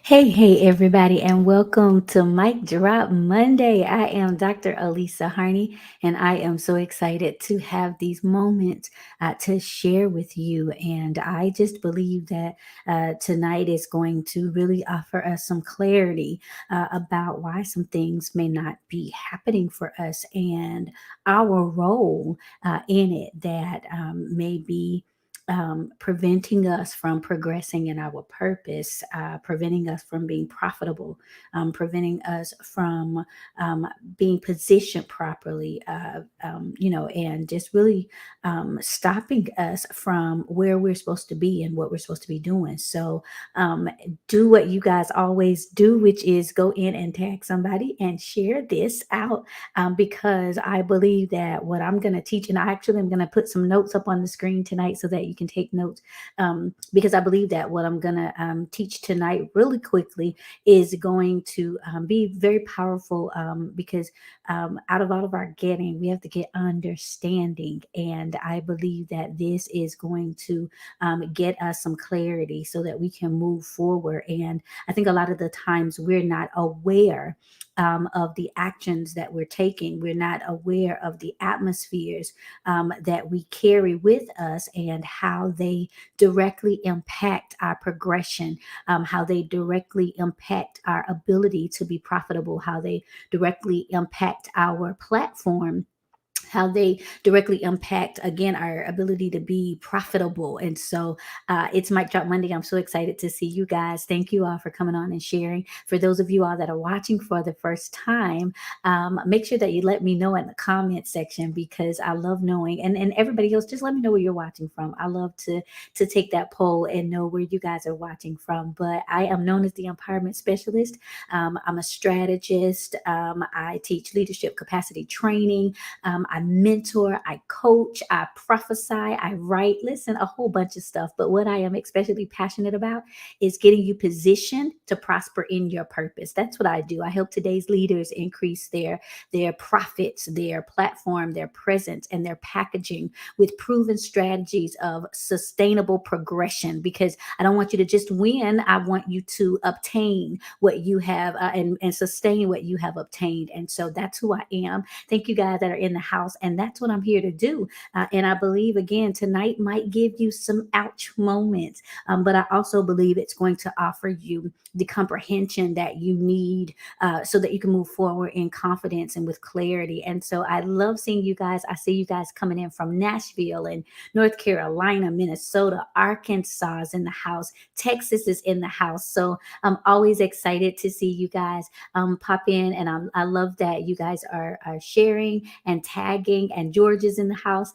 Hey, everybody, and welcome to Mic Drop Monday. I am Dr. Elisa Harney, and I am so excited to have these moments to share with you. And I just believe that tonight is going to really offer us some clarity about why some things may not be happening for us and our role in it that may be preventing us from progressing in our purpose, preventing us from being profitable, preventing us from um, being positioned properly, and just really stopping us from where we're supposed to be and what we're supposed to be doing. So, do what you guys always do, which is go in and tag somebody and share this out because I believe that what I'm going to teach, and I actually am going to put some notes up on the screen tonight so that you can take notes, because I believe that what I'm going to teach tonight really quickly is going to be very powerful because out of all of our getting, we have to get understanding. And I believe that this is going to get us some clarity so that we can move forward. And I think a lot of the times we're not aware of the actions that we're taking. We're not aware of the atmospheres that we carry with us and how they directly impact our progression, how they directly impact our ability to be profitable, how they directly impact our platform, how they directly impact again our ability to be profitable. And so it's Mic Drop Monday. I'm so excited to see you guys. Thank you all for coming on and sharing. For those of you all that are watching for the first time, make sure that you let me know in the comment section, because I love knowing, and everybody else, just let me know where you're watching from. I love to take that poll and know where you guys are watching from. But I am known as the empowerment specialist. I'm a strategist. I teach leadership capacity training. I mentor, I coach, I prophesy, I write, listen, a whole bunch of stuff. But what I am especially passionate about is getting you positioned to prosper in your purpose. That's what I do. I help today's leaders increase their profits, their platform, their presence, and their packaging with proven strategies of sustainable progression, because I don't want you to just win. I want you to obtain what you have and sustain what you have obtained. And so that's who I am. Thank you guys that are in the house. And that's what I'm here to do. And I believe, again, tonight might give you some ouch moments, but I also believe it's going to offer you the comprehension that you need so that you can move forward in confidence and with clarity. And so I love seeing you guys. I see you guys coming in from Nashville and North Carolina, Minnesota, Arkansas is in the house, Texas is in the house. So I'm always excited to see you guys pop in. And I love that you guys are sharing and tagging, and George is in the house,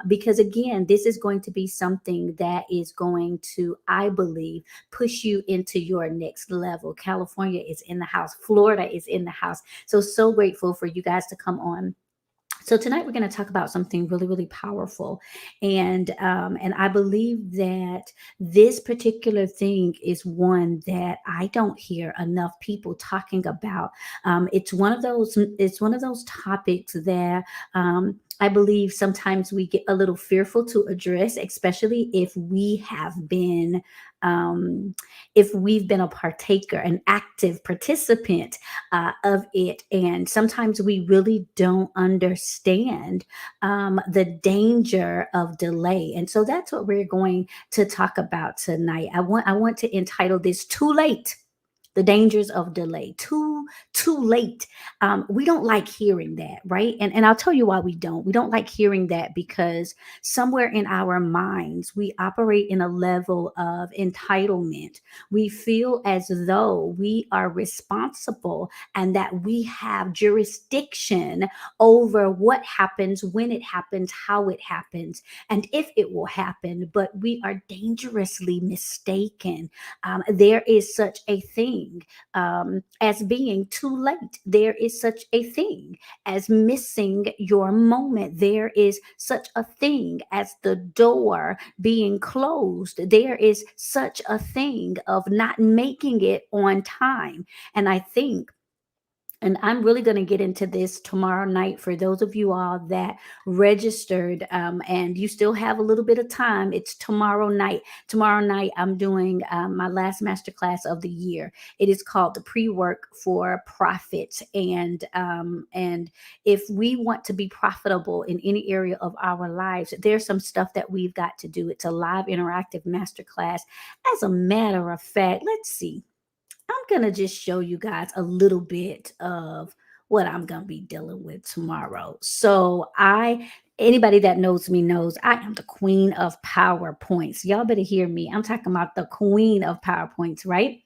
because again, this is going to be something that is going to, I believe, push you into your next level. California is in the house. Florida is in the house. So grateful for you guys to come on. So tonight we're going to talk about something really, really powerful, and I believe that this particular thing is one that I don't hear enough people talking about. It's one of those. It's one of those topics that. I believe sometimes we get a little fearful to address, especially um, if we've been a partaker, an active participant of it. And sometimes we really don't understand the danger of delay. And so that's what we're going to talk about tonight. I want to entitle this "Too Late." The dangers of delay. Too late. We don't like hearing that, right? And I'll tell you why we don't like hearing that, because somewhere in our minds we operate in a level of entitlement. We feel as though we are responsible and that we have jurisdiction over what happens, when it happens, how it happens, and if it will happen. But we are dangerously mistaken. There is such a thing as being too late. There is such a thing as missing your moment. There is such a thing as the door being closed. There is such a thing of not making it on time. And I think And I'm really going to get into this tomorrow night for those of you all that registered, and you still have a little bit of time. It's tomorrow night. Tomorrow night, I'm doing my last masterclass of the year. It is called the Pre-Work for Profit. And if we want to be profitable in any area of our lives, there's some stuff that we've got to do. It's a live interactive masterclass. As a matter of fact, let's see. I'm going to just show you guys a little bit of what I'm going to be dealing with tomorrow. Anybody that knows me knows I am the queen of PowerPoints. Y'all better hear me. I'm talking about the queen of PowerPoints, right?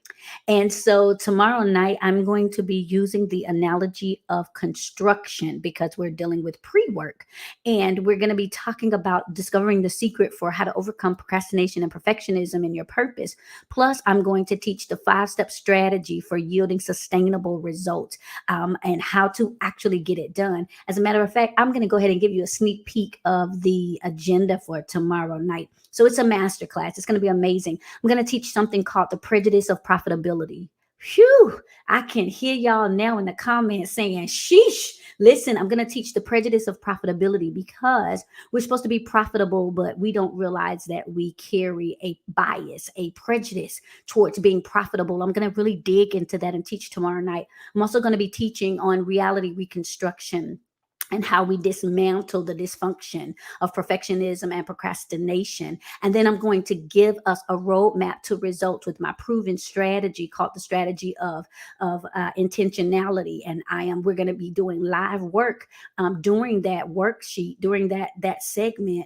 And so tomorrow night, I'm going to be using the analogy of construction because we're dealing with pre work. And we're going to be talking about discovering the secret for how to overcome procrastination and perfectionism in your purpose. Plus, I'm going to teach the 5-step strategy for yielding sustainable results, and how to actually get it done. As a matter of fact, I'm going to go ahead and give you a sneak peek of the agenda for tomorrow night. So it's a master class. It's going to be amazing. I'm going to teach something called the Prejudice of Profitability. Phew, I can hear y'all now in the comments saying, sheesh. Listen, I'm going to teach the prejudice of profitability because we're supposed to be profitable, but we don't realize that we carry a bias, a prejudice towards being profitable. I'm going to really dig into that and teach tomorrow night. I'm also going to be teaching on reality reconstruction and how we dismantle the dysfunction of perfectionism and procrastination. And then I'm going to give us a roadmap to results with my proven strategy called the strategy of intentionality. And we're going to be doing live work during that worksheet, during that segment,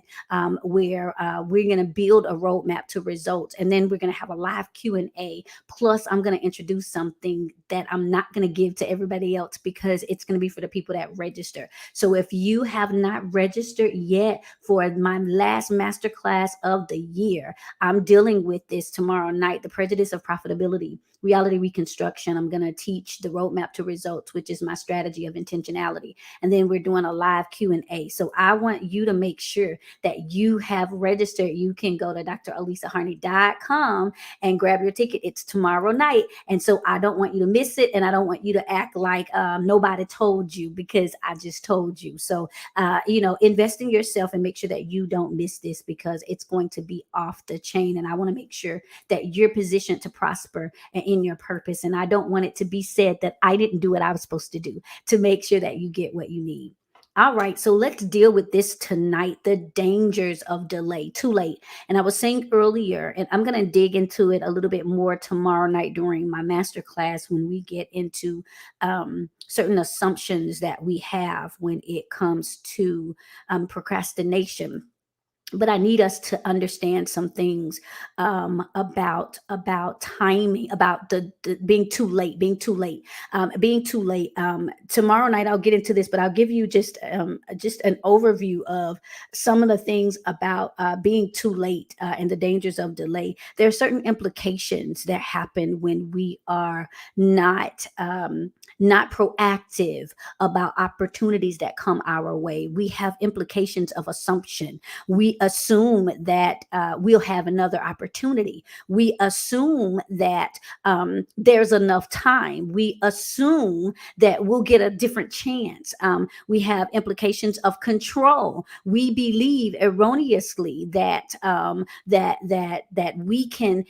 where we're going to build a roadmap to results. And then we're going to have a live Q&A. Plus, I'm going to introduce something that I'm not going to give to everybody else because it's going to be for the people that register. So if you have not registered yet for my last masterclass of the year, I'm dealing with this tomorrow night, the prejudice of profitability, reality reconstruction. I'm going to teach the roadmap to results, which is my strategy of intentionality. And then we're doing a live Q&A. So I want you to make sure that you have registered. You can go to drelisaharney.com and grab your ticket. It's tomorrow night. And so I don't want you to miss it. And I don't want you to act like nobody told you, because I just told you. So, invest in yourself and make sure that you don't miss this, because it's going to be off the chain. And I want to make sure that you're positioned to prosper and in your purpose. And I don't want it to be said that I didn't do what I was supposed to do to make sure that you get what you need. All right, so let's deal with this tonight, the dangers of delay. Too late. And I was saying earlier, and I'm going to dig into it a little bit more tomorrow night during my masterclass when we get into certain assumptions that we have when it comes to procrastination. But I need us to understand some things about timing, about the being too late, being too late. Tomorrow night I'll get into this, but I'll give you just an overview of some of the things about being too late and the dangers of delay. There are certain implications that happen when we are not proactive about opportunities that come our way. We have implications of assumption. We assume that we'll have another opportunity. We assume that there's enough time. We assume that we'll get a different chance. We have implications of control. We believe erroneously that that we can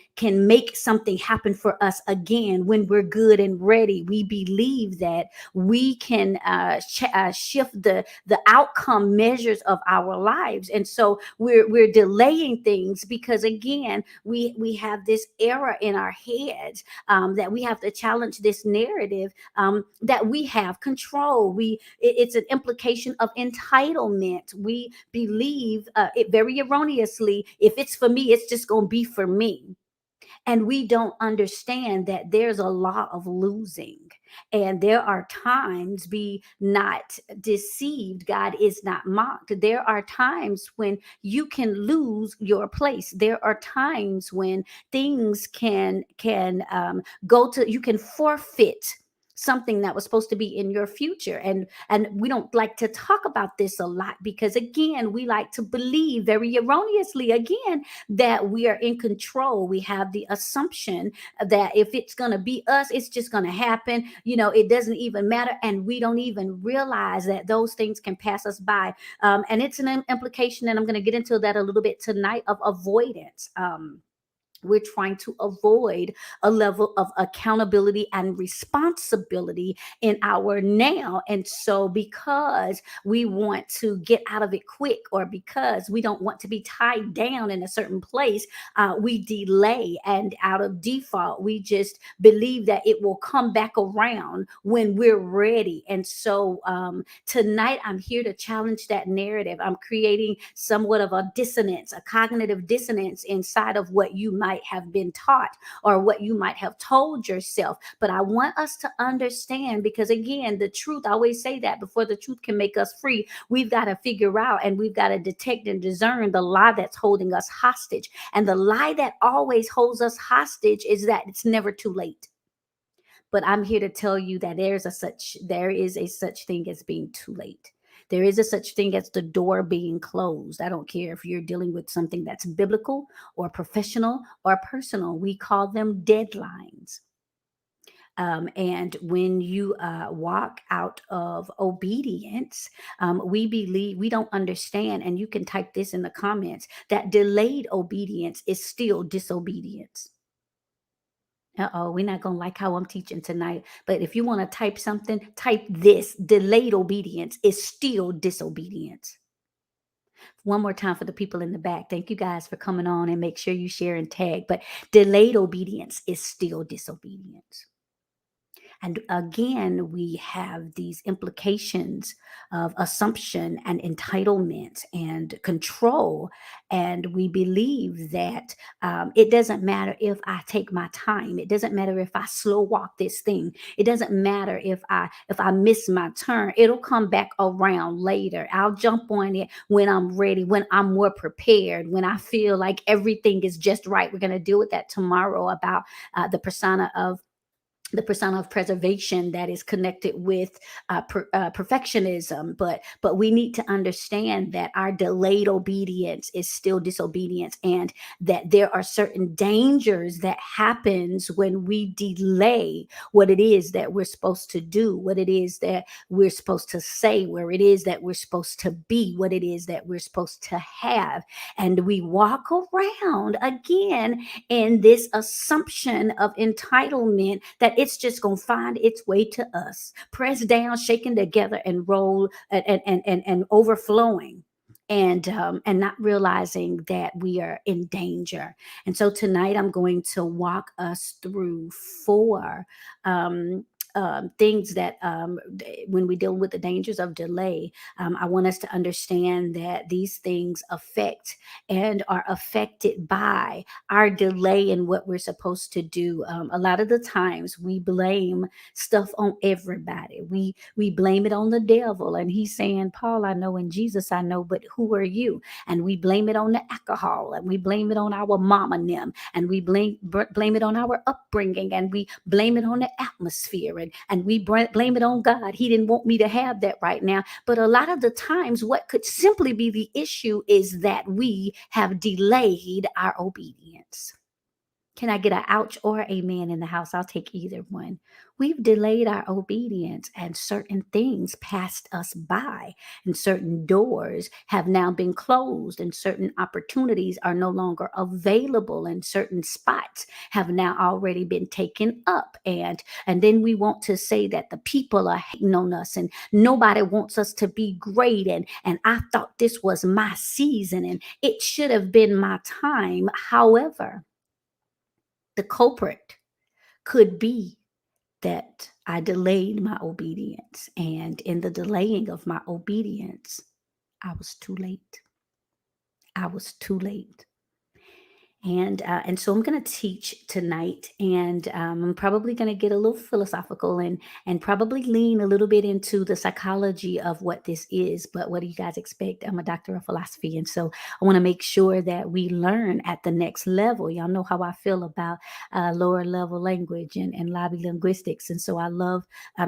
make something happen for us again when we're good and ready. We believe that we can shift the outcome measures of our lives, and so we're delaying things because, again, we have this error in our heads, that we have to challenge this narrative, that we have control. It's an implication of entitlement. We believe it very erroneously. If it's for me, it's just going to be for me. And we don't understand that there's a law of losing. And there are times, be not deceived, God is not mocked. There are times when you can lose your place. There are times when things can go to, you can forfeit something that was supposed to be in your future. And we don't like to talk about this a lot because, again, we like to believe very erroneously, again, that we are in control. We have the assumption that if it's going to be us, it's just going to happen. It doesn't even matter. And we don't even realize that those things can pass us by. And it's an implication, and I'm going to get into that a little bit tonight, of avoidance. We're trying to avoid a level of accountability and responsibility in our now. And so, because we want to get out of it quick, or because we don't want to be tied down in a certain place, we delay. And out of default, we just believe that it will come back around when we're ready. And so, tonight, I'm here to challenge that narrative. I'm creating somewhat of a dissonance, a cognitive dissonance inside of what you might have been taught or what you might have told yourself. But I want us to understand, because, again, the truth, I always say that before the truth can make us free, we've got to figure out and we've got to detect and discern the lie that's holding us hostage. And the lie that always holds us hostage is that it's never too late. But I'm here to tell you that there is a such thing as being too late. There is a such thing as the door being closed. I don't care if you're dealing with something that's biblical or professional or personal. We call them deadlines. And when you walk out of obedience, we don't understand, and you can type this in the comments, that delayed obedience is still disobedience. Uh-oh, we're not going to like how I'm teaching tonight. But if you want to type something, type this: delayed obedience is still disobedience. One more time for the people in the back. Thank you guys for coming on, and make sure you share and tag. But delayed obedience is still disobedience. And again, we have these implications of assumption and entitlement and control. And we believe that it doesn't matter if I take my time. It doesn't matter if I slow walk this thing. It doesn't matter if I miss my turn. It'll come back around later. I'll jump on it when I'm ready, when I'm more prepared, when I feel like everything is just right. We're going to deal with that tomorrow about the persona of preservation that is connected with perfectionism. But we need to understand that our delayed obedience is still disobedience, and that there are certain dangers that happens when we delay what it is that we're supposed to do, what it is that we're supposed to say, where it is that we're supposed to be, what it is that we're supposed to have. And we walk around again in this assumption of entitlement that it's just going to find its way to us, pressed down, shaken together, and roll and overflowing. And not realizing that we are in danger. And so tonight I'm going to walk us through four things that when we deal with the dangers of delay, I want us to understand that these things affect and are affected by our delay in what we're supposed to do. A lot of the times we blame stuff on everybody. We blame it on the devil, and he's saying, Paul, I know, and Jesus, I know, but who are you? And we blame it on the alcohol, and we blame it on our mom and them, and we blame it on our upbringing, and we blame it on the atmosphere, and we blame it on God. He didn't want me to have that right now. But a lot of the times, what could simply be the issue is that we have delayed our obedience. Can I get an ouch or amen in the house? I'll take either one. We've delayed our obedience, and certain things passed us by, and certain doors have now been closed, and certain opportunities are no longer available, and certain spots have now already been taken up. And then we want to say that the people are hating on us, and nobody wants us to be great. And I thought this was my season, and it should have been my time. However, the culprit could be that I delayed my obedience. And in the delaying of my obedience, I was too late. I was too late. And so I'm going to teach tonight, and I'm probably going to get a little philosophical and probably lean a little bit into the psychology of what this is. But what do you guys expect? I'm a doctor of philosophy, and so I want to make sure that we learn at the next level. Y'all know how I feel about lower level language and lobby linguistics, and so I love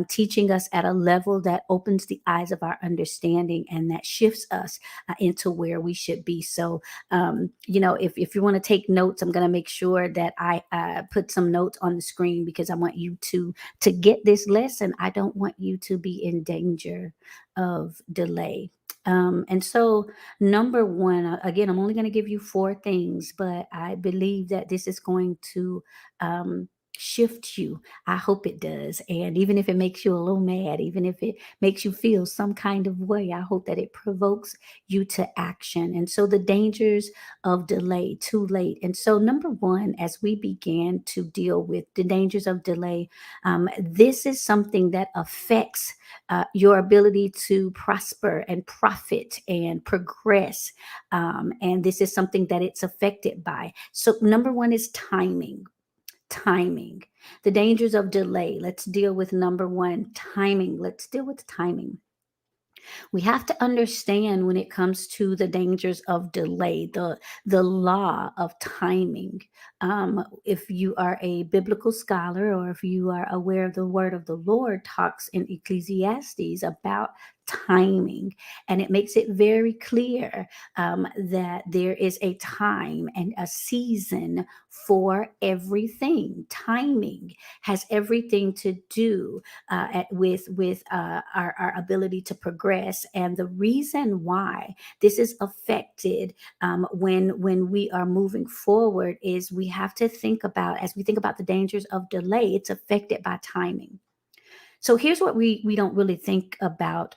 teaching us at a level that opens the eyes of our understanding and that shifts us into where we should be. So if you want to take notes, I'm going to make sure that I put some notes on the screen because I want you to get this lesson. I don't want you to be in danger of delay. And so, number one, again, I'm only going to give you four things, but I believe that this is going to shift you. I hope it does. And even if it makes you a little mad, even if it makes you feel some kind of way, I hope that it provokes you to action. And so, the dangers of delay, too late. And so, number one, as we began to deal with the dangers of delay, this is something that affects your ability to prosper and profit and progress. And this is something that it's affected by. So, number one is timing. Timing. The dangers of delay. Let's deal with number one, timing. Let's deal with timing. We have to understand when it comes to the dangers of delay, the law of timing. If you are a biblical scholar or if you are aware of the word of the Lord talks in Ecclesiastes about timing, and it makes it very clear that there is a time and a season for everything. Timing has everything to do with our ability to progress. And the reason why this is affected when we are moving forward is we have to think about, as we think about the dangers of delay, it's affected by timing. So here's what we don't really think about.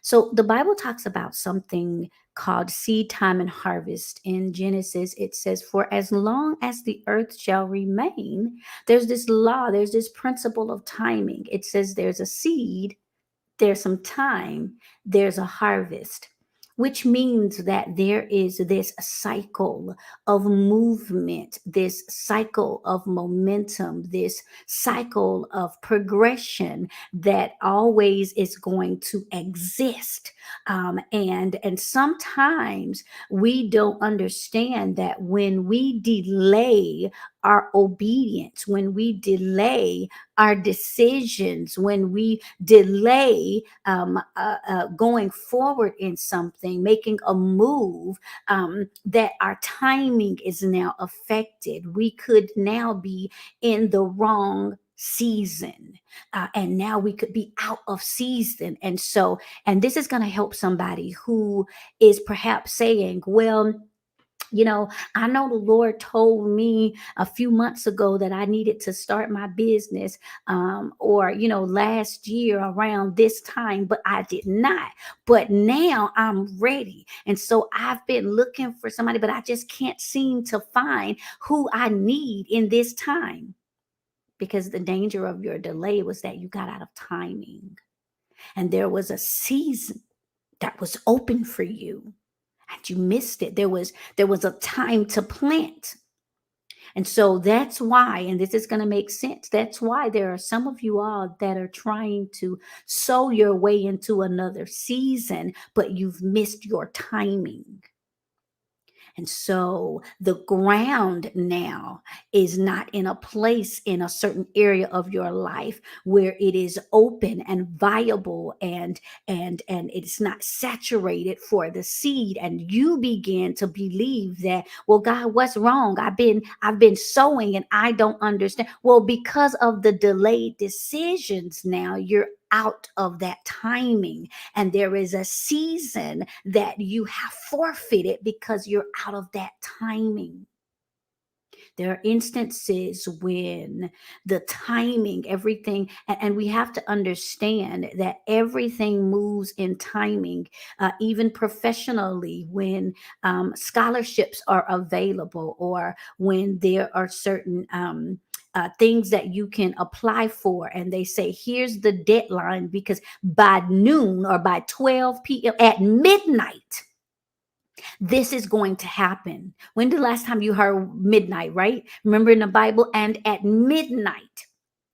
So the Bible talks about something called seed time and harvest. In Genesis, it says, "For as long as the earth shall remain," there's this law, there's this principle of timing. It says there's a seed, there's some time, there's a harvest, which means that there is this cycle of movement, this cycle of momentum, this cycle of progression that always is going to exist. And sometimes we don't understand that when we delay our obedience, when we delay our decisions, when we delay going forward in something, making a move, that our timing is now affected. We could now be in the wrong season, and now we could be out of season. And this is going to help somebody who is perhaps saying, well, I know the Lord told me a few months ago that I needed to start my business, or, last year around this time, but I did not. But now I'm ready. And so I've been looking for somebody, but I just can't seem to find who I need in this time. Because the danger of your delay was that you got out of timing, and there was a season that was open for you and you missed it. There was a time to plant. And so that's why, and this is going to make sense, that's why there are some of you all that are trying to sow your way into another season, but you've missed your timing. And so the ground now is not in a place in a certain area of your life where it is open and viable, and it's not saturated for the seed. And you begin to believe that, well, God, what's wrong? I've been sowing and I don't understand. Well, because of the delayed decisions, now you're out of that timing, and there is a season that you have forfeited because you're out of that timing. There are instances when the timing, everything, and we have to understand that everything moves in timing, even professionally, when scholarships are available, or when there are certain things that you can apply for, and they say, here's the deadline, because by noon or by 12 p.m. at midnight, This is going to happen. When the last time you heard midnight, right? Remember in the Bible, and at midnight,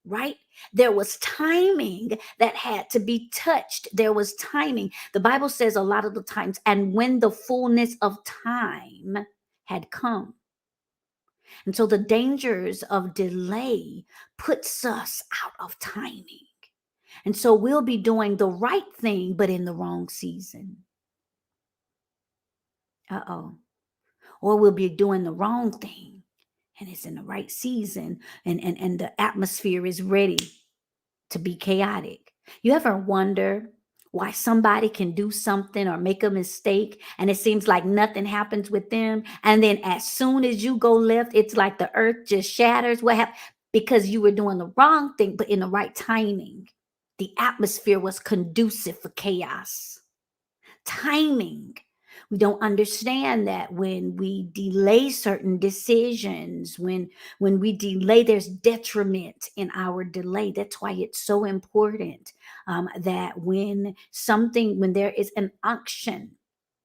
right? There was timing that had to be touched. There was timing. The Bible says a lot of the times, and when the fullness of time had come. And so the dangers of delay puts us out of timing. And so we'll be doing the right thing, but in the wrong season. Uh-oh. Or we'll be doing the wrong thing and it's in the right season and the atmosphere is ready to be chaotic. You ever wonder why somebody can do something or make a mistake and it seems like nothing happens with them, and then as soon as you go left, it's like the earth just shatters? What happened? Because you were doing the wrong thing but in the right timing. The atmosphere was conducive for chaos. Timing. We don't understand that when we delay certain decisions, when we delay, there's detriment in our delay. That's why it's so important that when there is an unction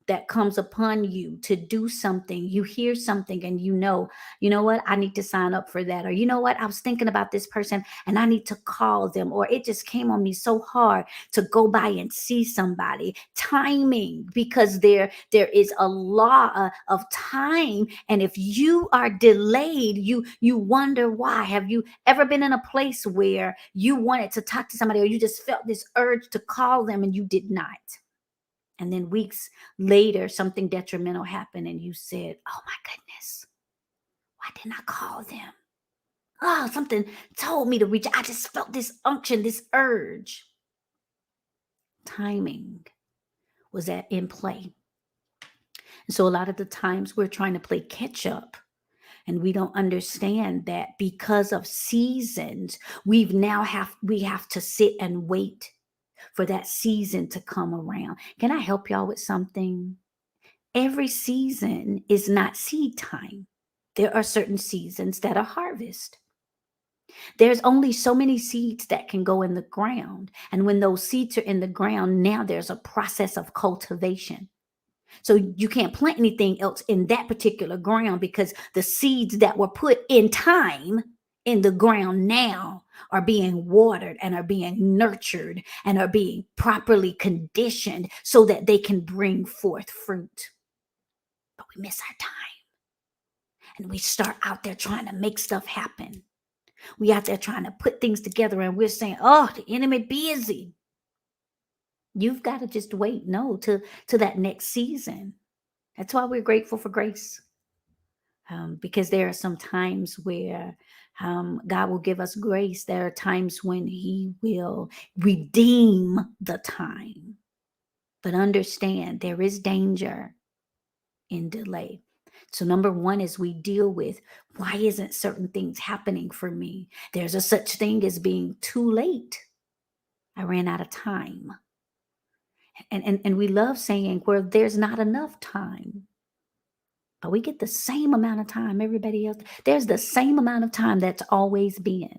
that comes upon you to do something, you hear something and you know what, I need to sign up for that. Or you know what, I was thinking about this person and I need to call them. Or it just came on me so hard to go by and see somebody. Timing, because there is a law of time. And if you are delayed, you wonder why. Have you ever been in a place where you wanted to talk to somebody or you just felt this urge to call them and you did not? And then weeks later, something detrimental happened, and you said, "Oh my goodness, why didn't I call them? Oh, something told me to reach. I just felt this unction, this urge." Timing was in play. And so a lot of the times we're trying to play catch up. And we don't understand that because of seasons, we have to sit and wait for that season to come around. Can I help y'all with something? Every season is not seed time. There are certain seasons that are harvest. There's only so many seeds that can go in the ground. And when those seeds are in the ground, now there's a process of cultivation. So you can't plant anything else in that particular ground because the seeds that were put in time in the ground now are being watered and are being nurtured and are being properly conditioned so that they can bring forth fruit. But we miss our time and we start out there trying to make stuff happen. We out there trying to put things together and we're saying, "Oh, the enemy busy." You've got to just wait, no, to that next season. That's why we're grateful for grace. Because there are some times where God will give us grace. There are times when He will redeem the time. But understand there is danger in delay. So number one is we deal with, why isn't certain things happening for me? There's a such thing as being too late. I ran out of time. And we love saying where there's not enough time. But we get the same amount of time everybody else. There's the same amount of time that's always been.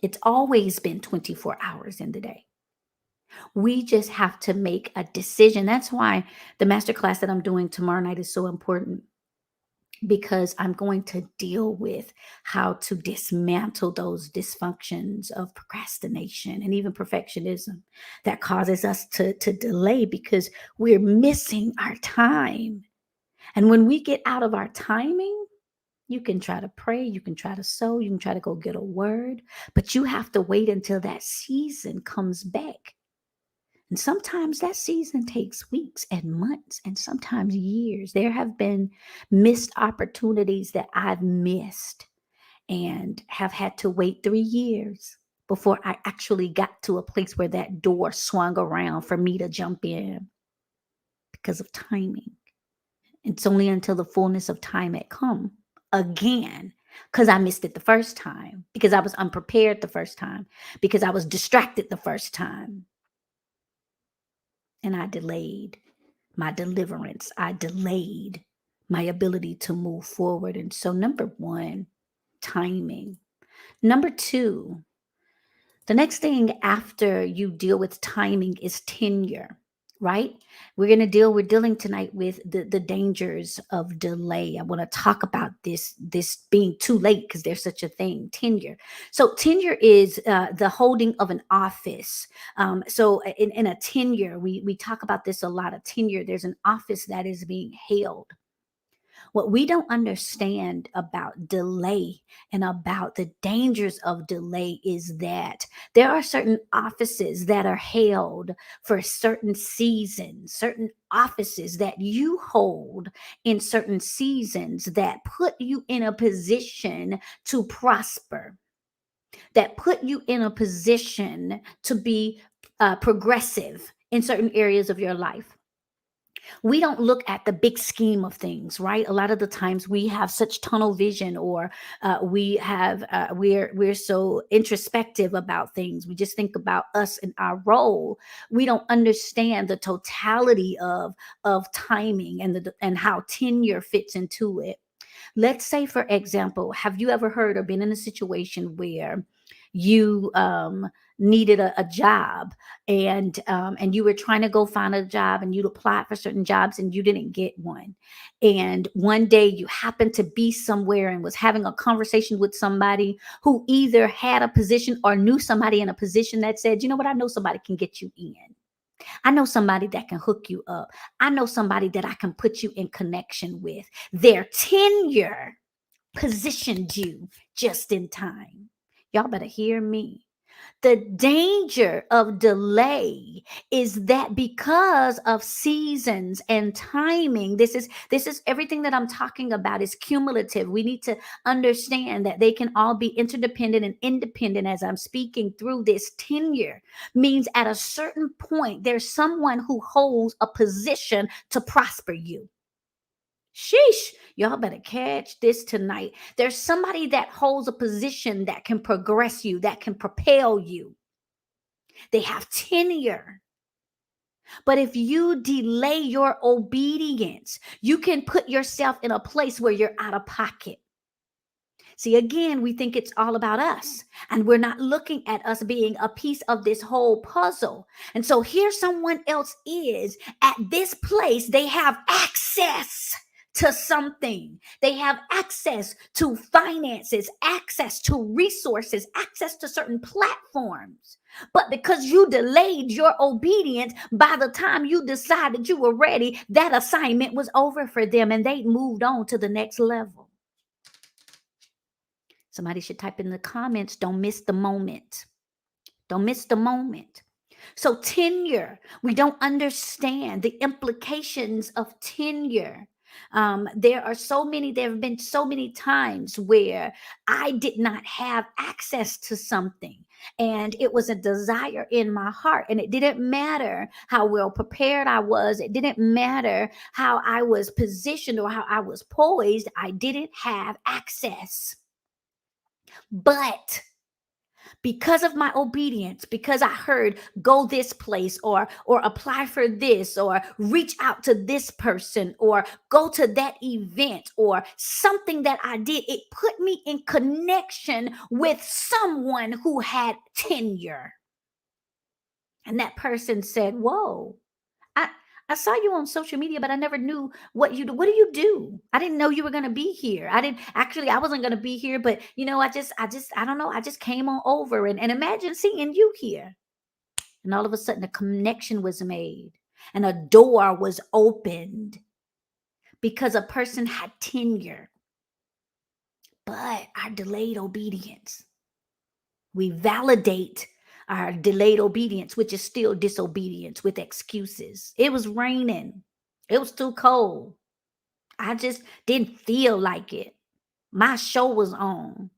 It's always been 24 hours in the day. We just have to make a decision. That's why the masterclass that I'm doing tomorrow night is so important, because I'm going to deal with how to dismantle those dysfunctions of procrastination and even perfectionism that causes us to delay because we're missing our time. And when we get out of our timing, you can try to pray, you can try to sow, you can try to go get a word, but you have to wait until that season comes back. And sometimes that season takes weeks and months and sometimes years. There have been missed opportunities that I've missed and have had to wait 3 years before I actually got to a place where that door swung around for me to jump in because of timing. It's only until the fullness of time had come again, because I missed it the first time, because I was unprepared the first time, because I was distracted the first time. And I delayed my deliverance. I delayed my ability to move forward. And so, number one, timing. Number two, the next thing after you deal with timing is tenure. right? We're dealing tonight with the dangers of delay. I want to talk about this being too late, because there's such a thing, tenure. So tenure is the holding of an office. So in a tenure, we talk about this a lot. A tenure, there's an office that is being held. What we don't understand about delay and about the dangers of delay is that there are certain offices that are held for certain seasons, certain offices that you hold in certain seasons that put you in a position to prosper, that put you in a position to be progressive in certain areas of your life. We don't look at the big scheme of things, right? A lot of the times we have such tunnel vision, or we're so introspective about things. We just think about us and our role. We don't understand the totality of timing and how tenure fits into it. Let's say, for example, have you ever heard or been in a situation where you needed a job, and you were trying to go find a job, and you'd applied for certain jobs and you didn't get one, and one day you happened to be somewhere and was having a conversation with somebody who either had a position or knew somebody in a position that said, you know what, I know somebody can get you in. I know somebody that can hook you up. I know somebody that I can put you in connection with. Their tenure positioned you just in time. Y'all better hear me. The danger of delay is that because of seasons and timing, this is everything that I'm talking about is cumulative. We need to understand that they can all be interdependent and independent. As I'm speaking through this, tenure means at a certain point there's someone who holds a position to prosper you. Sheesh, y'all better catch this tonight. There's somebody that holds a position that can progress you, that can propel you. They have tenure. But if you delay your obedience, you can put yourself in a place where you're out of pocket. See, again, we think it's all about us, and we're not looking at us being a piece of this whole puzzle. And so here someone else is at this place. They have access to something. They have access to finances, access to resources, access to certain platforms. But because you delayed your obedience, by the time you decided you were ready, that assignment was over for them and they moved on to the next level. Somebody should type in the comments, don't miss the moment. Don't miss the moment. So, tenure, we don't understand the implications of tenure. There have been so many times where I did not have access to something, and it was a desire in my heart. And it didn't matter how well prepared I was, it didn't matter how I was positioned or how I was poised, I didn't have access. But because of my obedience, because I heard go this place, or apply for this, or reach out to this person, or go to that event, or something that I did, it put me in connection with someone who had tenure. And that person said, whoa, I I saw you on social media, but I never knew what you do. What do you do? I didn't know you were going to be here. I wasn't going to be here, but I don't know. I just came on over, and imagine seeing you here. And all of a sudden a connection was made and a door was opened because a person had tenure. But our delayed obedience, we validate our delayed obedience, which is still disobedience, with excuses. It was raining. It was too cold. I just didn't feel like it. My show was on.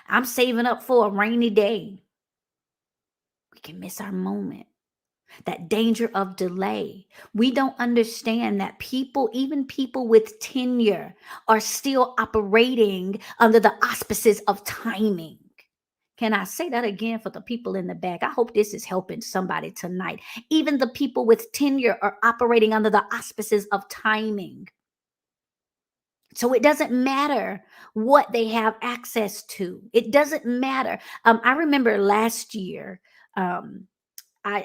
I'm saving up for a rainy day. We can miss our moment. That danger of delay. We don't understand that people, even people with tenure, are still operating under the auspices of timing. Can I say that again for the people in the back? I hope this is helping somebody tonight. Even the people with tenure are operating under the auspices of timing. So it doesn't matter what they have access to. It doesn't matter. I remember last year,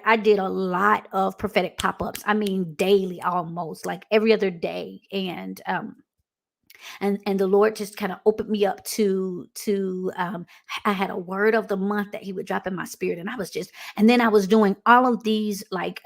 I did a lot of prophetic pop-ups. I mean, daily, almost like every other day. And the Lord just kind of opened me up to I had a word of the month that he would drop in my spirit. And I was just, and then I was doing all of these like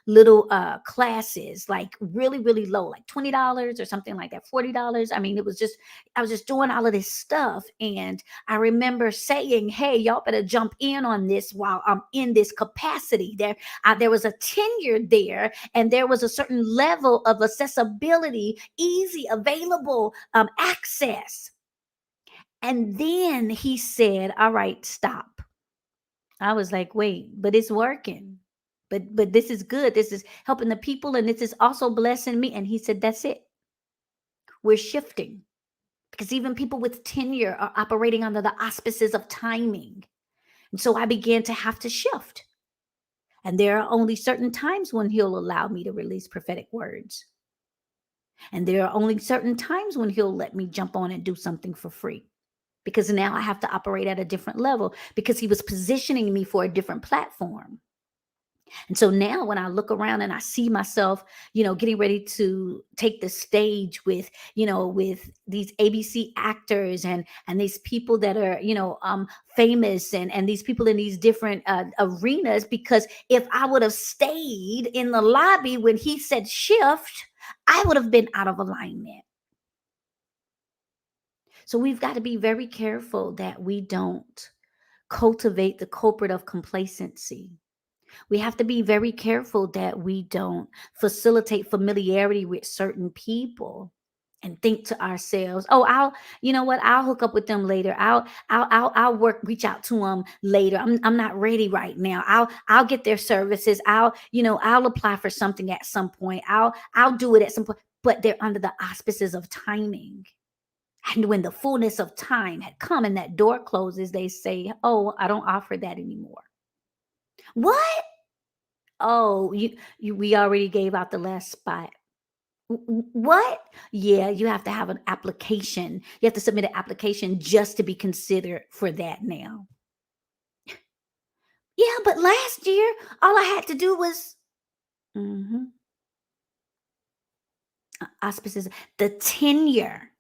little classes, like really, really low, like $20 or something like that, $40. I mean, it was just, I was just doing all of this stuff. And I remember saying, hey, y'all better jump in on this while I'm in this capacity. There was a tenure there, and there was a certain level of accessibility, easy, available access. And then he said, all right, stop. I was like, wait, but it's working. But this is good. This is helping the people, and this is also blessing me. And he said, that's it. We're shifting. Because even people with tenure are operating under the auspices of timing. And so I began to have to shift. And there are only certain times when he'll allow me to release prophetic words. And there are only certain times when he'll let me jump on and do something for free. Because now I have to operate at a different level, because he was positioning me for a different platform. And so now when I look around and I see myself, getting ready to take the stage with these ABC actors and these people that are, famous, and these people in these different arenas, because if I would have stayed in the lobby when he said shift, I would have been out of alignment. So we've got to be very careful that we don't cultivate the culprit of complacency. We have to be very careful that we don't facilitate familiarity with certain people and think to ourselves, "Oh, you know what? I'll hook up with them later. Reach out to them later. I'm not ready right now. I'll get their services. I'll apply for something at some point. I'll do it at some point." But they're under the auspices of timing. And when the fullness of time had come and that door closes, they say, "Oh, I don't offer that anymore." What? Oh, we already gave out the last spot. What? Yeah, you have to have an application. You have to submit an application just to be considered for that now. Yeah, but last year, all I had to do was mhm, auspices, the tenure,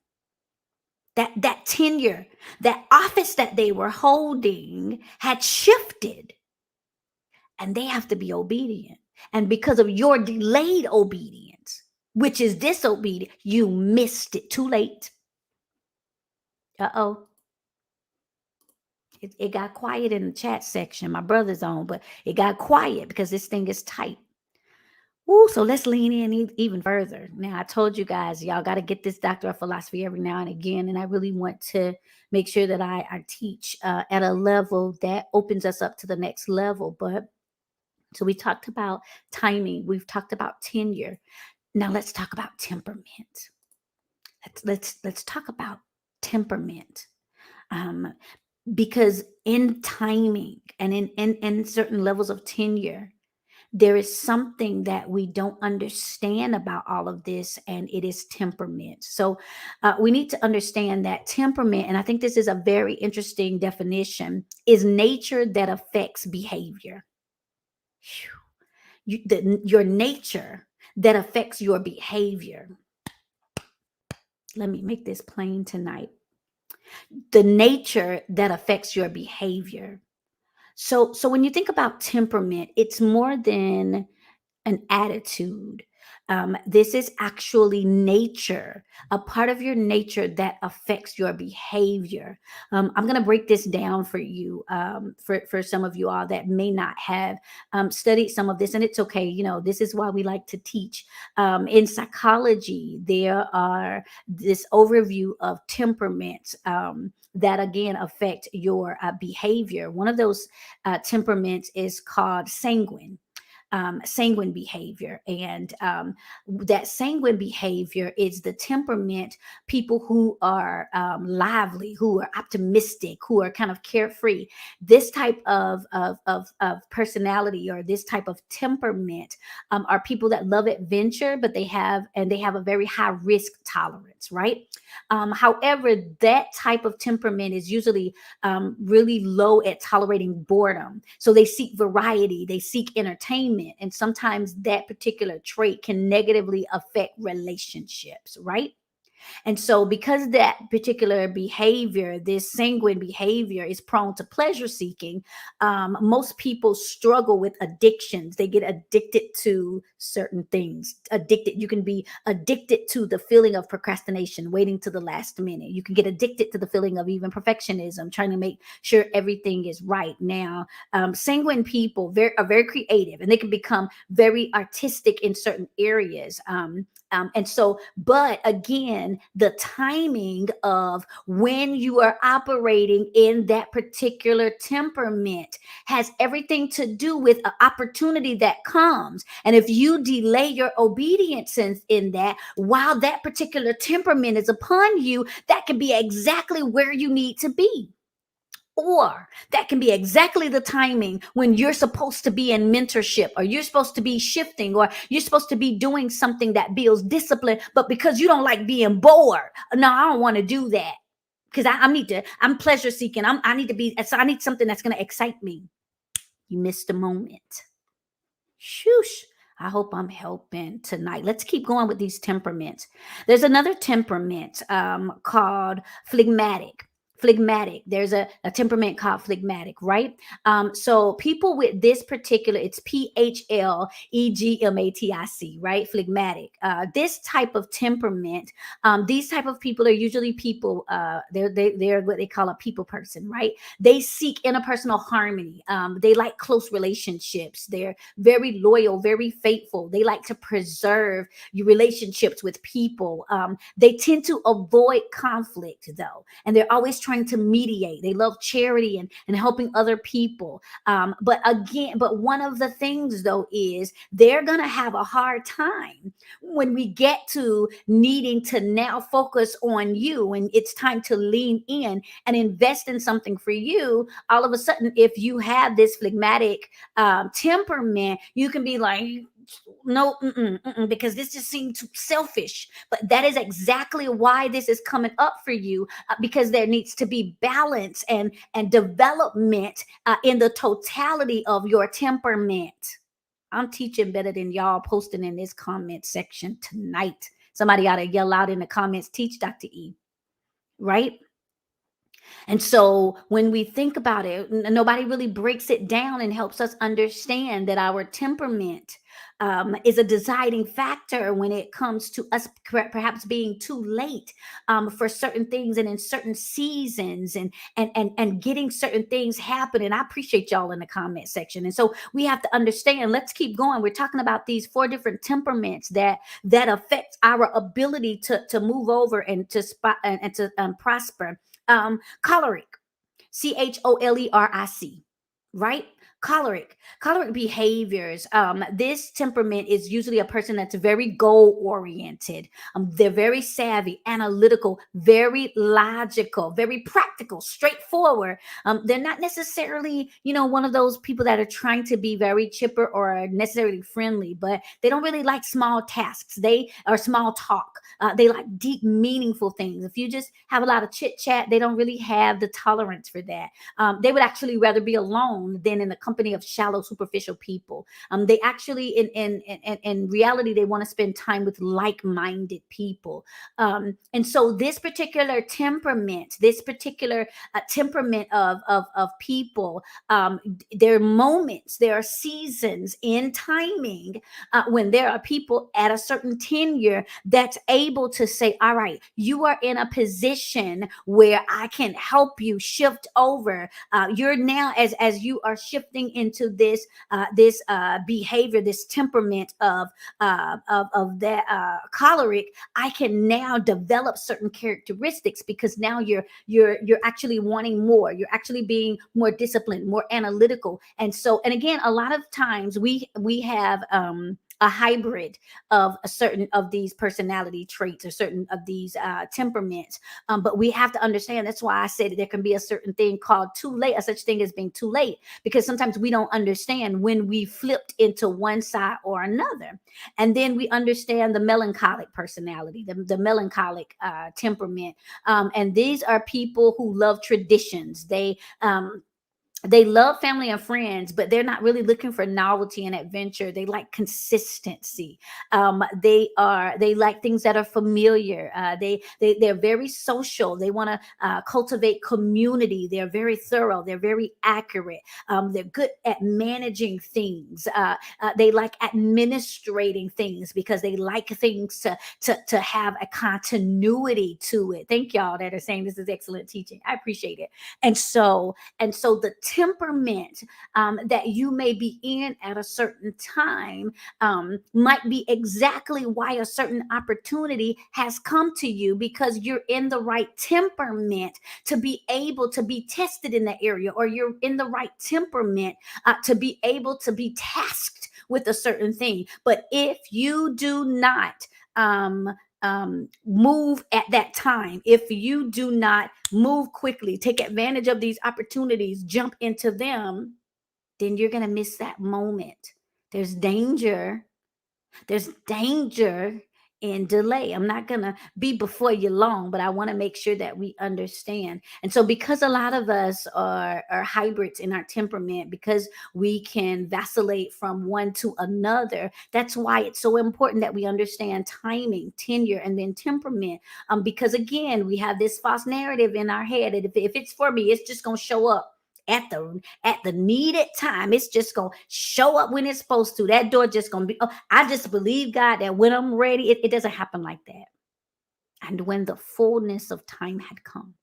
that tenure, that office that they were holding had shifted, and they have to be obedient. And because of your delayed obedience, which is disobedient, you missed it too late. Uh-oh. It got quiet in the chat section. My brother's on, but it got quiet because this thing is tight. Ooh, so let's lean in even further. Now, I told you guys, y'all got to get this doctor of philosophy every now and again. And I really want to make sure that I teach at a level that opens us up to the next level. But so we talked about timing, we've talked about tenure. Now let's talk about temperament. Let's talk about temperament. Um, because in timing and in certain levels of tenure, there is something that we don't understand about all of this, and it is temperament. So we need to understand that temperament, and I think this is a very interesting definition, is nature that affects behavior. Phew. Your nature that affects your behavior. Let me make this plain tonight. The nature that affects your behavior. So when you think about temperament, it's more than an attitude. This is actually nature, a part of your nature that affects your behavior. I'm going to break this down for you, for some of you all that may not have studied some of this, and it's okay. This is why we like to teach. In psychology, there are this overview of temperaments. That again affect your behavior. One of those temperaments is called sanguine. sanguine behavior. And that sanguine behavior is the temperament, people who are lively, who are optimistic, who are kind of carefree. This type of personality, or this type of temperament, are people that love adventure, but they have a very high risk tolerance, right? However, that type of temperament is usually really low at tolerating boredom. So they seek variety, they seek entertainment, and sometimes that particular trait can negatively affect relationships, right? And so, because that particular behavior, this sanguine behavior, is prone to pleasure seeking, most people struggle with addictions. They get addicted to certain things. Addicted, you can be addicted to the feeling of procrastination, waiting to the last minute. You can get addicted to the feeling of even perfectionism, trying to make sure everything is right. Now, sanguine people are very creative, and they can become very artistic in certain areas. And so, but again, the timing of when you are operating in that particular temperament has everything to do with an opportunity that comes. And if you delay your obedience in that, while that particular temperament is upon you, that can be exactly where you need to be. Or that can be exactly the timing when you're supposed to be in mentorship, or you're supposed to be shifting, or you're supposed to be doing something that builds discipline, but because you don't like being bored, no, I don't want to do that, because I'm pleasure seeking. I need to be, so I need something that's going to excite me. You missed a moment. Shoosh. I hope I'm helping tonight. Let's keep going with these temperaments. There's another temperament called phlegmatic. Phlegmatic. There's a temperament called phlegmatic, right? So people with this particular, it's PHLEGMATIC, right? Phlegmatic. This type of temperament, these type of people are usually people. They're what they call a people person, right? They seek interpersonal harmony. They like close relationships. They're very loyal, very faithful. They like to preserve your relationships with people. They tend to avoid conflict, though, and they're always trying to mediate. They love charity and helping other people. But one of the things, though, is they're going to have a hard time when we get to needing to now focus on you, and it's time to lean in and invest in something for you. All of a sudden, if you have this phlegmatic temperament, you can be like, no, because this just seems too selfish. But that is exactly why this is coming up for you, because there needs to be balance and development in the totality of your temperament. I'm teaching better than y'all posting in this comment section tonight. Somebody ought to yell out in the comments, teach Dr. E, right? And so when we think about it, nobody really breaks it down and helps us understand that our temperament is a deciding factor when it comes to us perhaps being too late for certain things, and in certain seasons, and getting certain things happen. And I appreciate y'all in the comment section. And so we have to understand. Let's keep going. We're talking about these 4 different temperaments that affect our ability to move over and to spot and to prosper. Choleric, CHOLERIC, right? Choleric behaviors. This temperament is usually a person that's very goal oriented. They're very savvy, analytical, very logical, very practical, straightforward. They're not necessarily, one of those people that are trying to be very chipper or necessarily friendly, but they don't really like small tasks. They are small talk. They like deep, meaningful things. If you just have a lot of chit chat, they don't really have the tolerance for that. They would actually rather be alone than in the company of shallow, superficial people. They actually, in reality, they want to spend time with like-minded people. And so this particular temperament, of people, there are moments, there are seasons in timing when there are people at a certain tenure that's able to say, all right, you are in a position where I can help you shift over. You're now, as you are shifting stepping into this behavior, this temperament of that choleric, I can now develop certain characteristics, because now you're actually wanting more. You're actually being more disciplined, more analytical. And so, and again, a lot of times we have a hybrid of a certain of these personality traits, or certain of these temperaments. But we have to understand, that's why I said there can be a certain thing called too late, a such thing as being too late, because sometimes we don't understand when we flipped into one side or another. And then we understand the melancholic personality, the melancholic temperament. And these are people who love traditions. They love family and friends, but they're not really looking for novelty and adventure. They like consistency. They like things that are familiar. They're very social. They want to cultivate community. They're very thorough. They're very accurate. They're good at managing things. They like administrating things, because they like things to have a continuity to it. Thank y'all that are saying this is excellent teaching. I appreciate it. And so the temperament that you may be in at a certain time might be exactly why a certain opportunity has come to you, because you're in the right temperament to be able to be tested in that area, or you're in the right temperament to be able to be tasked with a certain thing. But if you do not move at that time, if you do not move quickly, take advantage of these opportunities, jump into them, then you're going to miss that moment. There's danger. There's danger in delay. I'm not going to be before you long, but I want to make sure that we understand. And so, because a lot of us are hybrids in our temperament, because we can vacillate from one to another, that's why it's so important that we understand timing, tenure, and then temperament. Because again, we have this false narrative in our head that if it's for me, it's just going to show up at the needed time. It's just gonna show up when it's supposed to. That door just gonna be, oh, I just believe God that when I'm ready, it doesn't happen like that. And when the fullness of time had come.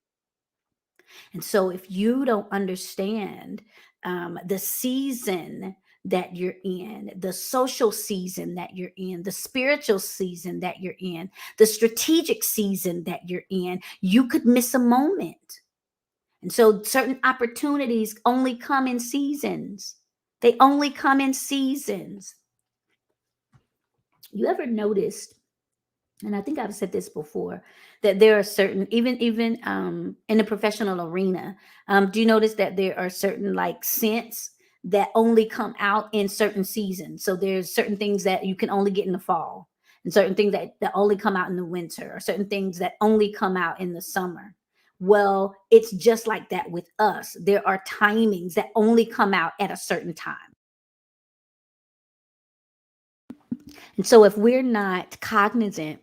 And so if you don't understand the season that you're in, the social season that you're in, the spiritual season that you're in, the strategic season that you're in, you could miss a moment. And so certain opportunities only come in seasons. They only come in seasons. You ever noticed, and I think I've said this before, that there are certain, even in the professional arena, do you notice that there are certain like scents that only come out in certain seasons? So there's certain things that you can only get in the fall, and certain things that only come out in the winter, or certain things that only come out in the summer. Well, it's just like that with us. There are timings that only come out at a certain time. And so if we're not cognizant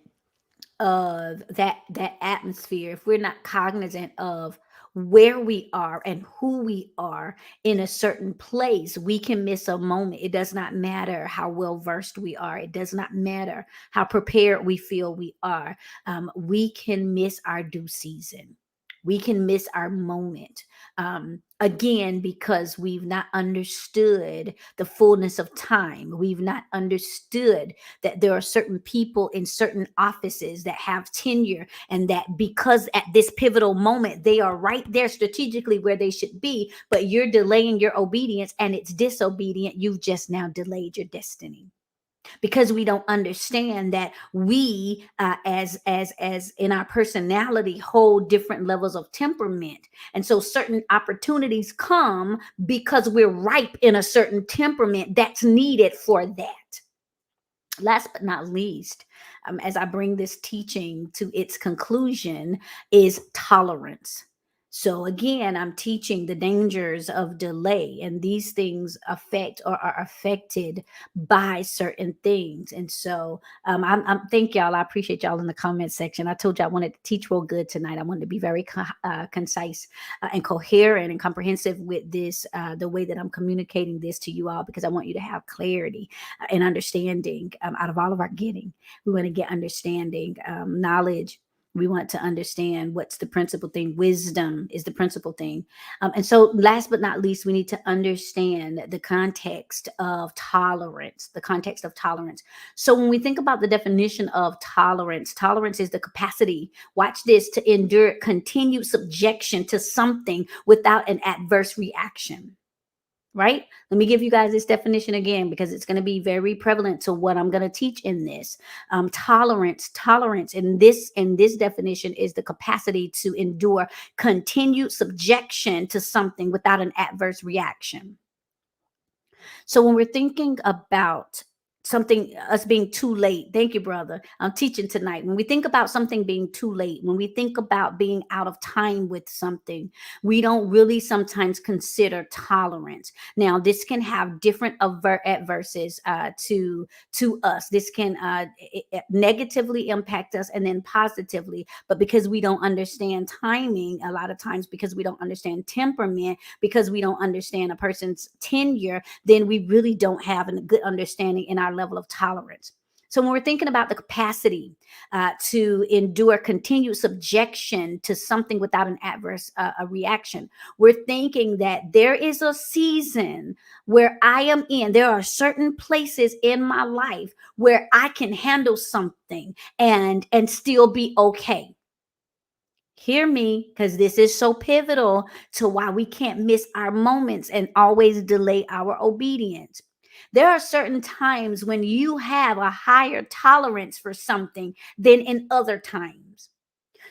of that atmosphere, if we're not cognizant of where we are and who we are in a certain place, we can miss a moment. It does not matter how well versed we are. It does not matter how prepared we feel we are. We can miss our due season. We can miss our moment. Again, because we've not understood the fullness of time. We've not understood that there are certain people in certain offices that have tenure, and that because at this pivotal moment, they are right there strategically where they should be, but you're delaying your obedience and it's disobedient. You've just now delayed your destiny. Because we don't understand that we as in our personality hold different levels of temperament, and so certain opportunities come because we're ripe in a certain temperament that's needed for that. Last but not least, as I bring this teaching to its conclusion, is tolerance. So again, I'm teaching the dangers of delay, and these things affect or are affected by certain things. And so I'm thank y'all. I appreciate y'all in the comment section. I told you I wanted to teach real good tonight. I wanted to be very concise and coherent and comprehensive with this, the way that I'm communicating this to you all, because I want you to have clarity and understanding out of all of our getting. We want to get understanding, knowledge, We want to understand what's the principal thing. Wisdom is the principal thing. And so, last but not least, we need to understand the context of tolerance. The context of tolerance. So, when we think about the definition of tolerance, tolerance is the capacity, watch this, to endure continued subjection to something without an adverse reaction. Right? Let me give you guys this definition again because it's going to be very prevalent to what I'm going to teach in this. Tolerance in this definition is the capacity to endure continued subjection to something without an adverse reaction. So when we're thinking about something, us being too late, thank you, brother. I'm teaching tonight. When we think about something being too late, when we think about being out of time with something, we don't really sometimes consider tolerance. Now, this can have different adverses to us. This can negatively impact us and then positively. But because we don't understand timing, a lot of times because we don't understand temperament, because we don't understand a person's tenure, then we really don't have a good understanding in our level of tolerance. So when we're thinking about the capacity to endure continued subjection to something without an adverse a reaction, we're thinking that there is a season where I am in. There are certain places in my life where I can handle something and still be okay. Hear me, because this is so pivotal to why we can't miss our moments and always delay our obedience. There are certain times when you have a higher tolerance for something than in other times.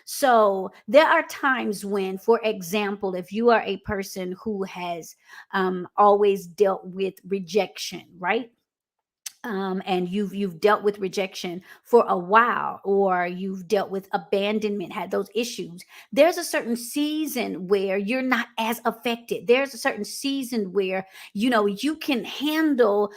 So there are times when, for example, if you are a person who has always dealt with rejection, right? And you've dealt with rejection for a while, or you've dealt with abandonment, had those issues, there's a certain season where you're not as affected. There's a certain season where you can handle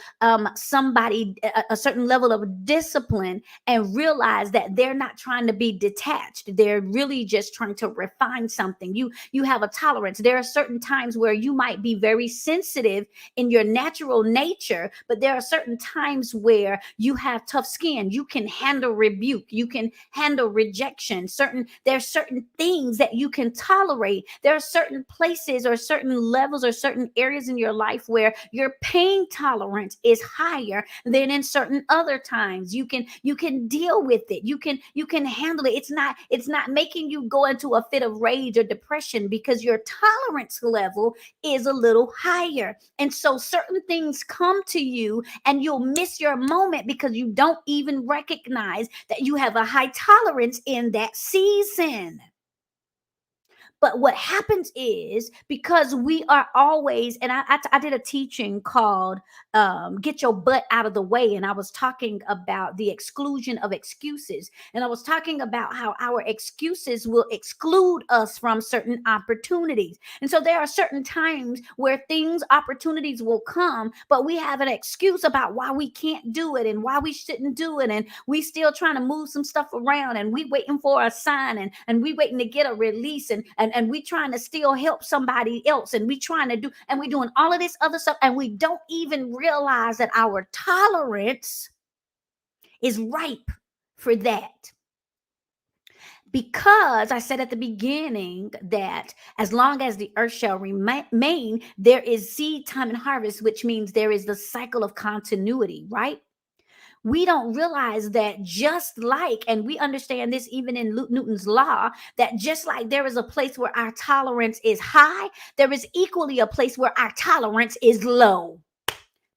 somebody a certain level of discipline and realize that they're not trying to be detached. They're really just trying to refine something. You have a tolerance. There are certain times where you might be very sensitive in your natural nature, but there are certain times where you have tough skin. You can handle rebuke, you can handle rejection. There's certain things that you can tolerate. There are certain places or certain levels or certain areas in your life where your pain tolerance is higher than in certain other times. You can deal with it. You can handle it. It's not making you go into a fit of rage or depression because your tolerance level is a little higher. And so certain things come to you and you'll miss your moment because you don't even recognize that you have a high tolerance in that season. But what happens is, because we are always, and I did a teaching called Get Your Butt Out of the Way. And I was talking about the exclusion of excuses. And I was talking about how our excuses will exclude us from certain opportunities. And so there are certain times where opportunities will come, but we have an excuse about why we can't do it and why we shouldn't do it. And we still trying to move some stuff around, and we waiting for a sign, and we waiting to get a release, and we trying to still help somebody else, and we trying to do, and we doing all of this other stuff, and we don't even realize that our tolerance is ripe for that. Because I said at the beginning that as long as the earth shall remain, there is seed time and harvest, which means there is the cycle of continuity, right? We don't realize that, just like, and we understand this even in Newton's law, that just like there is a place where our tolerance is high, there is equally a place where our tolerance is low.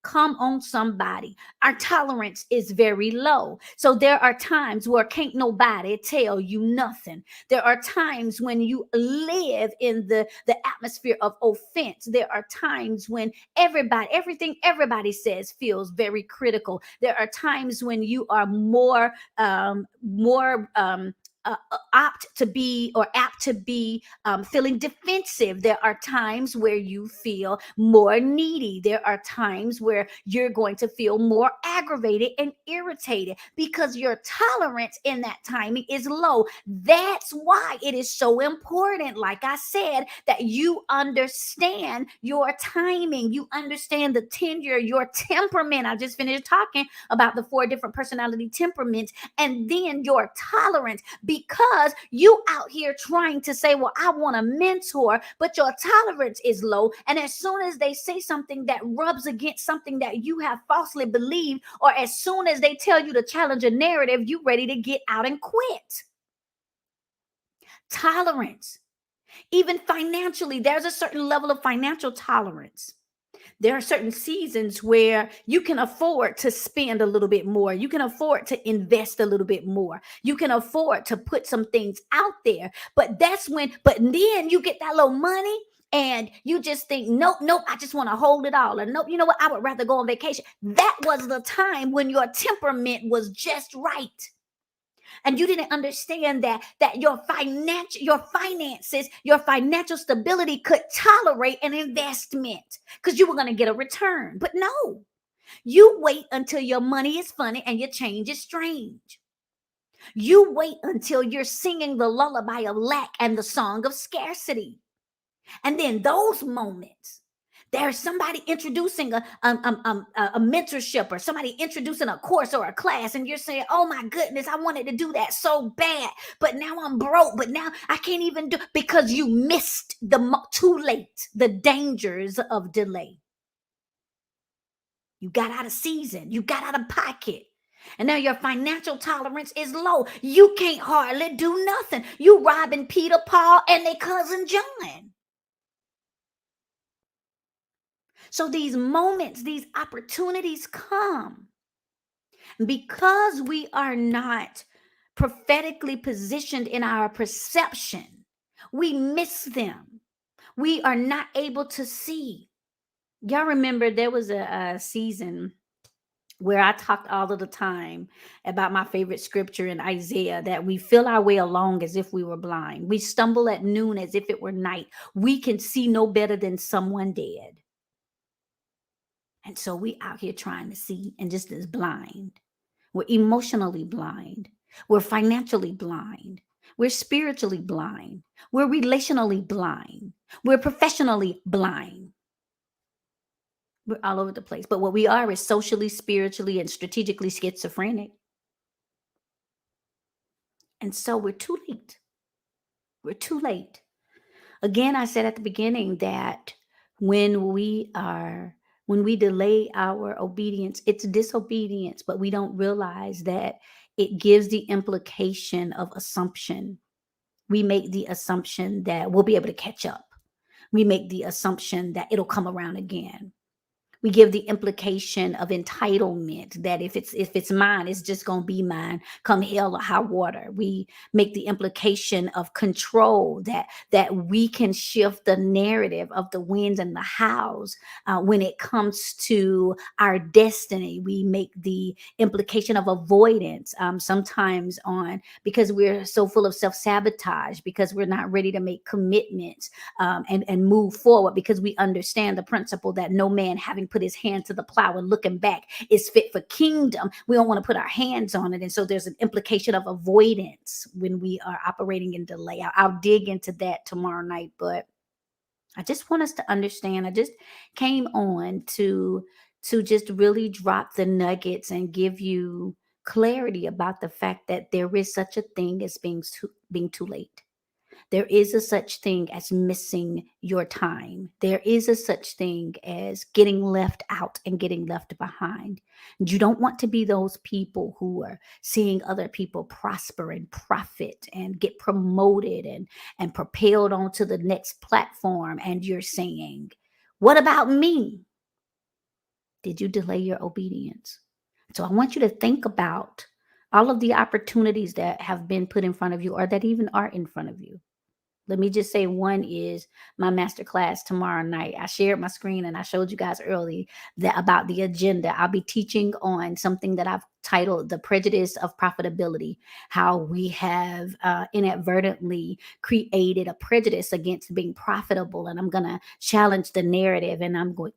Come on, somebody. Our tolerance is very low. So there are times where can't nobody tell you nothing. There are times when you live in the atmosphere of offense. There are times when everything everybody says feels very critical. There are times when you are apt to be feeling defensive. There are times where you feel more needy. There are times where you're going to feel more aggravated and irritated because your tolerance in that timing is low. That's why it is so important, like I said, that you understand your timing. You understand the tenure, your temperament. I just finished talking about the 4 different personality temperaments, and then your tolerance, because you out here trying to say, well, I want a mentor, but your tolerance is low. And as soon as they say something that rubs against something that you have falsely believed, or as soon as they tell you to challenge a narrative, you ready to get out and quit. Tolerance. Even financially, there's a certain level of financial tolerance. There are certain seasons where you can afford to spend a little bit more. You can afford to invest a little bit more. You can afford to put some things out there. But then you get that little money and you just think, nope, I just want to hold it all. Or nope, you know what? I would rather go on vacation. That was the time when your temperament was just right. And you didn't understand that your finances, your financial stability could tolerate an investment because you were going to get a return. But no, you wait until your money is funny and your change is strange. You wait until you're singing the lullaby of lack and the song of scarcity. And then those moments, there's somebody introducing a mentorship, or somebody introducing a course or a class, and you're saying, oh my goodness, I wanted to do that so bad, but now I'm broke, but now I can't even do, because you missed too late the dangers of delay. You got out of season, you got out of pocket. And now your financial tolerance is low. You can't hardly do nothing. You robbing Peter, Paul, and their cousin John. So these moments, these opportunities come because we are not prophetically positioned in our perception. We miss them. We are not able to see. Y'all remember there was a season where I talked all of the time about my favorite scripture in Isaiah, that we feel our way along as if we were blind. We stumble at noon as if it were night. We can see no better than someone dead. And so we out here trying to see and just as blind. We're emotionally blind. We're financially blind. We're spiritually blind. We're relationally blind. We're professionally blind. We're all over the place. But what we are is socially, spiritually, and strategically schizophrenic. And so we're too late. We're too late. Again, I said at the beginning that when we delay our obedience, it's disobedience, but we don't realize that it gives the implication of assumption. We make the assumption that we'll be able to catch up. We make the assumption that it'll come around again. We give the implication of entitlement, that if it's mine, it's just going to be mine, come hell or high water. We make the implication of control, that we can shift the narrative of the wins and the hows when it comes to our destiny. We make the implication of avoidance sometimes because we're so full of self-sabotage, because we're not ready to make commitments and move forward, because we understand the principle that no man having put his hand to the plow and looking back is fit for kingdom. We don't want to put our hands on it. And so there's an implication of avoidance when we are operating in delay. I'll dig into that tomorrow night, but I just want us to understand. I just came on to just really drop the nuggets and give you clarity about the fact that there is such a thing as being too late. There is a such thing as missing your time. There is a such thing as getting left out and getting left behind. You don't want to be those people who are seeing other people prosper and profit and get promoted and propelled onto the next platform. And you're saying, what about me? Did you delay your obedience? So I want you to think about all of the opportunities that have been put in front of you, or that even are in front of you. Let me just say, one is my masterclass tomorrow night. I shared my screen and I showed you guys early about the agenda. I'll be teaching on something that I've titled The Prejudice of Profitability, how we have inadvertently created a prejudice against being profitable. And I'm going to challenge the narrative, and I'm going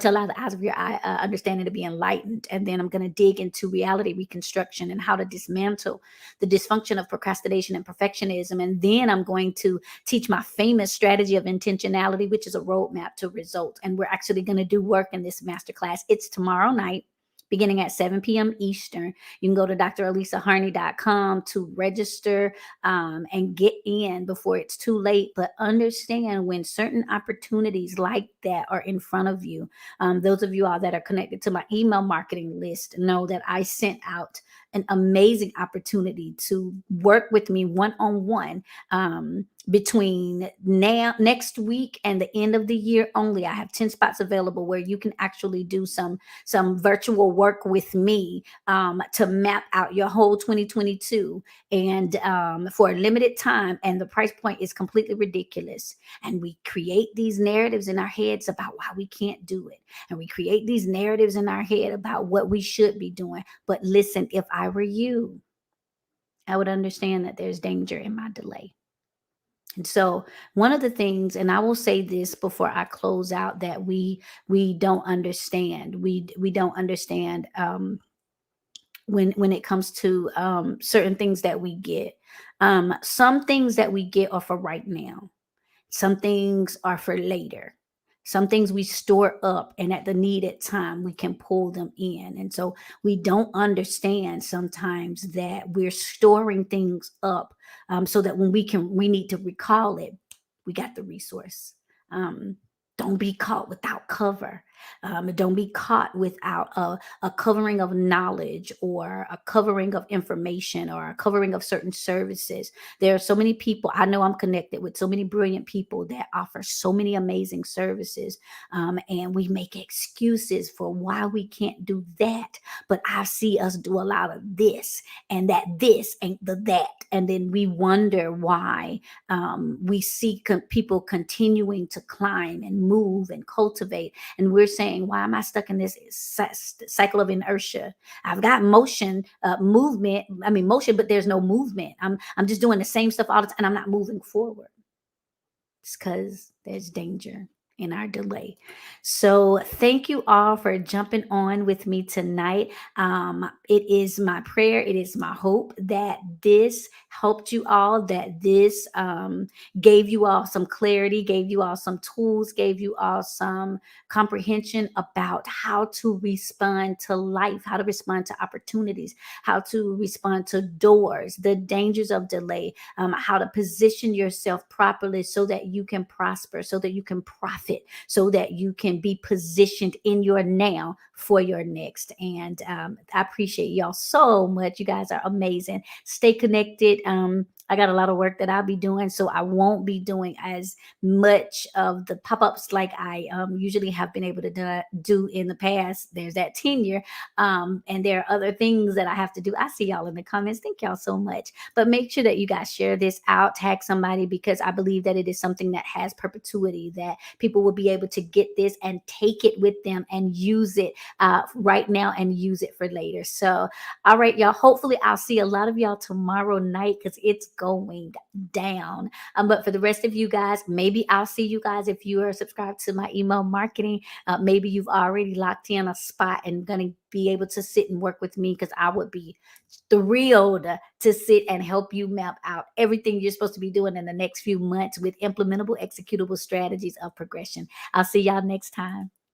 to allow the eyes of your understanding to be enlightened. And then I'm going to dig into reality reconstruction and how to dismantle the dysfunction of procrastination and perfectionism. And then I'm going to teach my famous strategy of intentionality, which is a roadmap to result. And we're actually going to do work in this masterclass. It's tomorrow night. beginning at 7 p.m. Eastern. You can go to drelisaharney.com to register and get in before it's too late. But understand when certain opportunities like that are in front of you. Those of you all that are connected to my email marketing list know that I sent out an amazing opportunity to work with me one-on-one between now next week and the end of the year only. I have 10 spots available where you can actually do some virtual work with me to map out your whole 2022 and for a limited time. And the price point is completely ridiculous. And we create these narratives in our heads about why we can't do it. And we create these narratives in our head about what we should be doing. But listen, if I were you, I would understand that there's danger in my delay. And so one of the things, and I will say this before I close out, that we don't understand. We don't understand when it comes to certain things that we get. Some things that we get are for right now. Some things are for later. Some things we store up, and at the needed time, we can pull them in. And so we don't understand sometimes that we're storing things up so that when we need to recall it, we got the resource. Um, don't be caught without cover. Don't be caught without a covering of knowledge or a covering of information or a covering of certain services. There are so many people. I know I'm connected with so many brilliant people that offer so many amazing services. And we make excuses for why we can't do that. But I see us do a lot of this and that, this ain't the that. And then we wonder why we see people continuing to climb and move and cultivate. And we're saying, why am I stuck in this cycle of inertia? I've got motion, motion, but there's no movement. I'm just doing the same stuff all the time and I'm not moving forward. It's because there's danger in our delay. So thank you all for jumping on with me tonight. It is my prayer, it is my hope that this helped you all, that this gave you all some clarity, gave you all some tools, gave you all some comprehension about how to respond to life, how to respond to opportunities, how to respond to doors, the dangers of delay, how to position yourself properly so that you can prosper, so that you can profit, so that you can be positioned in your now for your next. And I appreciate y'all so much. You guys are amazing. Stay connected. I got a lot of work that I'll be doing, so I won't be doing as much of the pop-ups like I usually have been able to do in the past. There's that tenure, and there are other things that I have to do. I see y'all in the comments. Thank y'all so much. But make sure that you guys share this out, tag somebody, because I believe that it is something that has perpetuity, that people will be able to get this and take it with them and use it right now and use it for later. So, all right, y'all. Hopefully, I'll see a lot of y'all tomorrow night because it's going down. But for the rest of you guys, maybe I'll see you guys if you are subscribed to my email marketing. Maybe you've already locked in a spot and going to be able to sit and work with me, because I would be thrilled to sit and help you map out everything you're supposed to be doing in the next few months with implementable, executable strategies of progression. I'll see y'all next time.